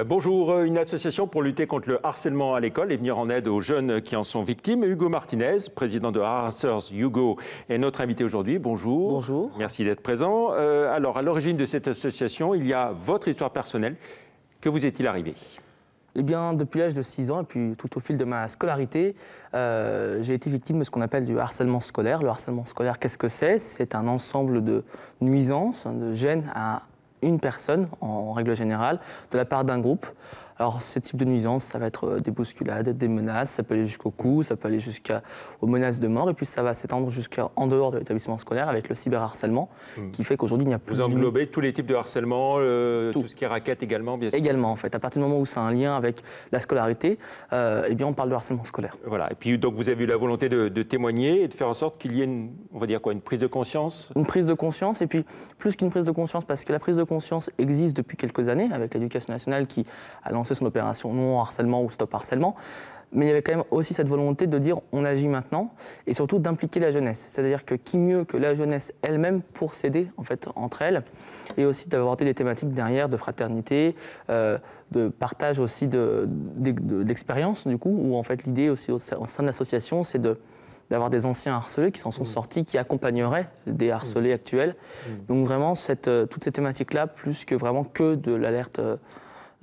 Bonjour, une association pour lutter contre le harcèlement à l'école et venir en aide aux jeunes qui en sont victimes. Hugo Martinez, président de Harassers Hugo, est notre invité aujourd'hui. Bonjour. Bonjour. Merci d'être présent. Alors, à l'origine de cette association, il y a votre histoire personnelle. Que vous est-il arrivé ? Eh bien, depuis l'âge de 6 ans, et puis tout au fil de ma scolarité, j'ai été victime de ce qu'on appelle du harcèlement scolaire. Le harcèlement scolaire, qu'est-ce que c'est ? C'est un ensemble de nuisances, de gênes à une personne, en règle générale, de la part d'un groupe. Alors, ce type de nuisance, ça va être des bousculades, des menaces, ça peut aller jusqu'au coup, ça peut aller jusqu'aux menaces de mort, et puis ça va s'étendre jusqu'en dehors de l'établissement scolaire avec le cyberharcèlement, qui fait qu'aujourd'hui, il n'y a plus Vous englobez tous les types de harcèlement, tout ce qui est raquette également, bien sûr. Également, en fait. À partir du moment où c'est un lien avec la scolarité, eh bien, on parle de harcèlement scolaire. Voilà. Et puis, donc, vous avez eu la volonté de témoigner et de faire en sorte qu'il y ait on va dire quoi, une prise de conscience ? Une prise de conscience, et puis plus qu'une prise de conscience, parce que la prise de conscience existe depuis quelques années, avec l'Éducation nationale qui a lancé son opération non harcèlement ou stop harcèlement. Mais il y avait quand même aussi cette volonté de dire on agit maintenant et surtout d'impliquer la jeunesse. C'est-à-dire que qui mieux que la jeunesse elle-même pour s'aider en fait, entre elles et aussi d'aborder des thématiques derrière de fraternité, de partage aussi d'expérience du coup, où en fait l'idée aussi au sein de l'association c'est d'avoir des anciens harcelés qui s'en sont sortis, qui accompagneraient des harcelés actuels. Donc vraiment toutes ces thématiques-là, plus que vraiment que de l'alerte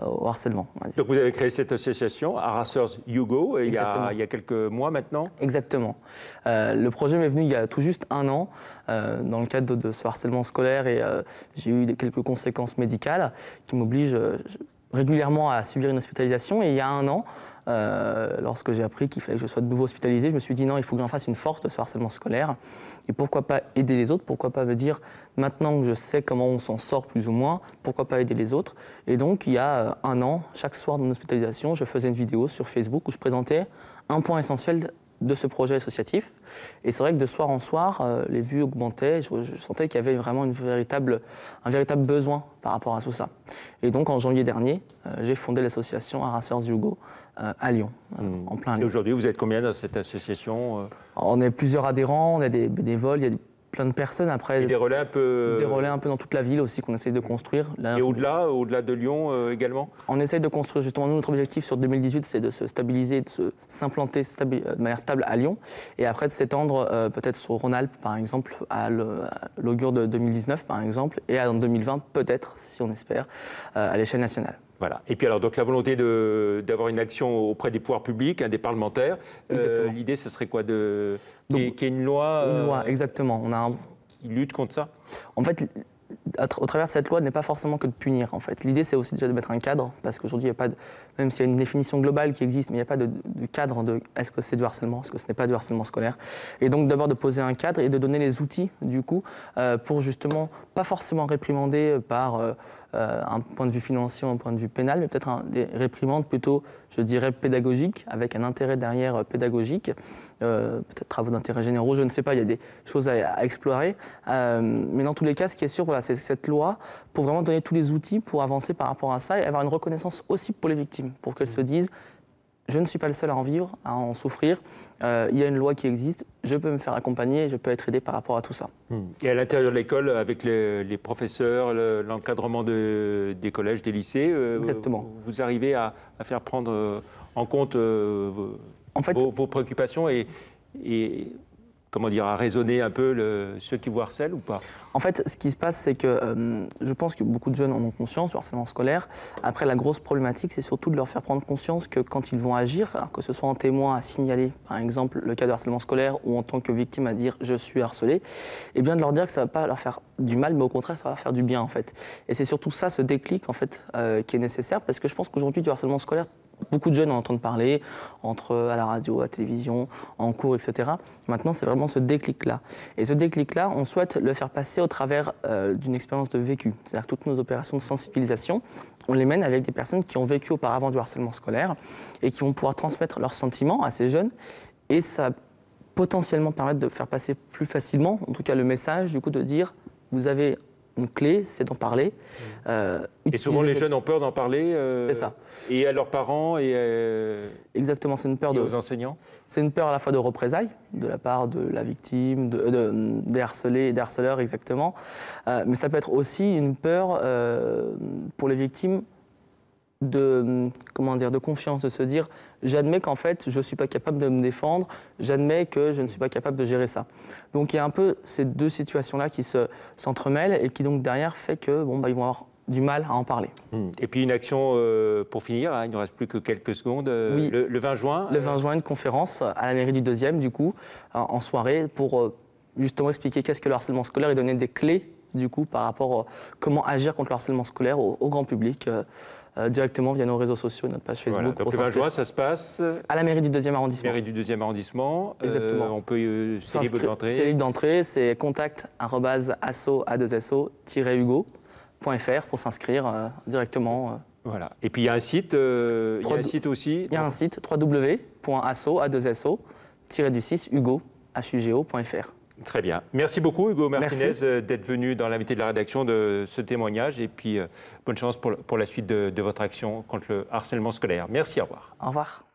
au harcèlement. Donc vous avez créé cette association, Harassers Hugo, il y a quelques mois maintenant. Exactement. Le projet m'est venu il y a tout juste 1 an, dans le cadre de ce harcèlement scolaire, et j'ai eu quelques conséquences médicales qui m'obligent régulièrement à subir une hospitalisation. Et il y a 1 an, lorsque j'ai appris qu'il fallait que je sois de nouveau hospitalisé, je me suis dit non, il faut que j'en fasse une force de ce harcèlement scolaire. Et pourquoi pas aider les autres ? Pourquoi pas me dire, maintenant que je sais comment on s'en sort plus ou moins, pourquoi pas aider les autres ? Et donc, il y a 1 an, chaque soir de mon hospitalisation, je faisais une vidéo sur Facebook où je présentais un point essentiel de ce projet associatif. Et c'est vrai que de soir en soir, les vues augmentaient. Je sentais qu'il y avait vraiment un véritable besoin par rapport à tout ça. Et donc, en janvier dernier, j'ai fondé l'association Harassers Hugo à Lyon, en plein Lyon. Et aujourd'hui, vous êtes combien dans cette association ? On est plusieurs adhérents, on a des bénévoles, il y a plein de personnes. Après, et des relais un peu... Des relais un peu dans toute la ville aussi qu'on essaye de construire. Et au-delà de Lyon également ? On essaye de construire justement, nous, notre objectif sur 2018, c'est de se stabiliser, de s'implanter de manière stable à Lyon, et après de s'étendre peut-être sur Rhône-Alpes, par exemple, à l'augure de 2019, par exemple, et en 2020, peut-être, si on espère, à l'échelle nationale. Voilà. Et puis alors, donc la volonté d'avoir une action auprès des pouvoirs publics, des parlementaires. L'idée, ce serait quoi qu'il y ait une loi Une loi, exactement. Qui lutte contre ça ? En fait, au travers de cette loi, n'est pas forcément que de punir. En fait, l'idée, c'est aussi déjà de mettre un cadre, parce qu'aujourd'hui, il n'y a pas même s'il y a une définition globale qui existe, mais il n'y a pas de cadre de est-ce que c'est du harcèlement, est-ce que ce n'est pas du harcèlement scolaire. Et donc, d'abord de poser un cadre et de donner les outils, du coup, pour justement pas forcément réprimander par un point de vue financier, un point de vue pénal, mais peut-être des réprimandes plutôt, je dirais, pédagogiques, avec un intérêt derrière pédagogique, peut-être travaux d'intérêt généraux, je ne sais pas, il y a des choses à explorer. Mais dans tous les cas, ce qui est sûr, voilà, c'est cette loi pour vraiment donner tous les outils pour avancer par rapport à ça et avoir une reconnaissance aussi pour les victimes, pour qu'elles se disent je ne suis pas le seul à en vivre, à en souffrir, il y a une loi qui existe, je peux me faire accompagner, je peux être aidé par rapport à tout ça. Et à l'intérieur de l'école, avec les professeurs, l'encadrement des collèges, des lycées, vous arrivez à faire prendre en compte vos préoccupations et comment dire, à raisonner un peu ceux qui vous harcèlent ou pas ? En fait, ce qui se passe, c'est que je pense que beaucoup de jeunes en ont conscience du harcèlement scolaire. Après, la grosse problématique, c'est surtout de leur faire prendre conscience que quand ils vont agir, alors que ce soit en témoin à signaler, par exemple, le cas de harcèlement scolaire ou en tant que victime à dire « je suis harcelé », et bien de leur dire que ça ne va pas leur faire du mal, mais au contraire, ça va leur faire du bien, en fait. Et c'est surtout ça, ce déclic, en fait, qui est nécessaire, parce que je pense qu'aujourd'hui, du harcèlement scolaire, beaucoup de jeunes en entendent parler, à la radio, à la télévision, en cours, etc. Maintenant, c'est vraiment ce déclic-là. Et ce déclic-là, on souhaite le faire passer au travers d'une expérience de vécu. C'est-à-dire que toutes nos opérations de sensibilisation, on les mène avec des personnes qui ont vécu auparavant du harcèlement scolaire et qui vont pouvoir transmettre leurs sentiments à ces jeunes. Et ça va potentiellement permettre de faire passer plus facilement, en tout cas le message, du coup, de dire vous avez une clé, c'est d'en parler. Et souvent, les jeunes ont peur d'en parler. C'est ça. Et à leurs parents et exactement, c'est une peur aux enseignants. C'est une peur à la fois de représailles de la part de la victime, des harcelés et des harceleurs, exactement. Mais ça peut être aussi une peur pour les victimes de confiance, de se dire j'admets qu'en fait je ne suis pas capable de me défendre, j'admets que je ne suis pas capable de gérer ça. Donc il y a un peu ces deux situations-là qui s'entremêlent et qui donc derrière fait que ils vont avoir du mal à en parler. Et puis une action pour finir, hein, il ne reste plus que quelques secondes, oui. le 20 juin. Le 20 juin, une conférence à la mairie du 2e du coup, en soirée pour justement expliquer qu'est-ce que le harcèlement scolaire et donner des clés du coup par rapport à comment agir contre le harcèlement scolaire au grand public. Directement via nos réseaux sociaux, notre page Facebook. Voilà. Donc le 20 juin, ça se passe à la mairie du 2e arrondissement. Mairie du 2e arrondissement. Exactement. On peut c'est libre d'entrée. C'est libre d'entrée, c'est contact@asso-hugo.fr pour s'inscrire directement. Voilà. Et puis il y a un site, il y a un site aussi. Il y a un site www.asso-hugo.fr. Très bien. Merci beaucoup, Hugo Martinez, d'être venu dans l'invité de la rédaction de ce témoignage. Et puis, bonne chance pour la suite de votre action contre le harcèlement scolaire. Merci, au revoir. Au revoir.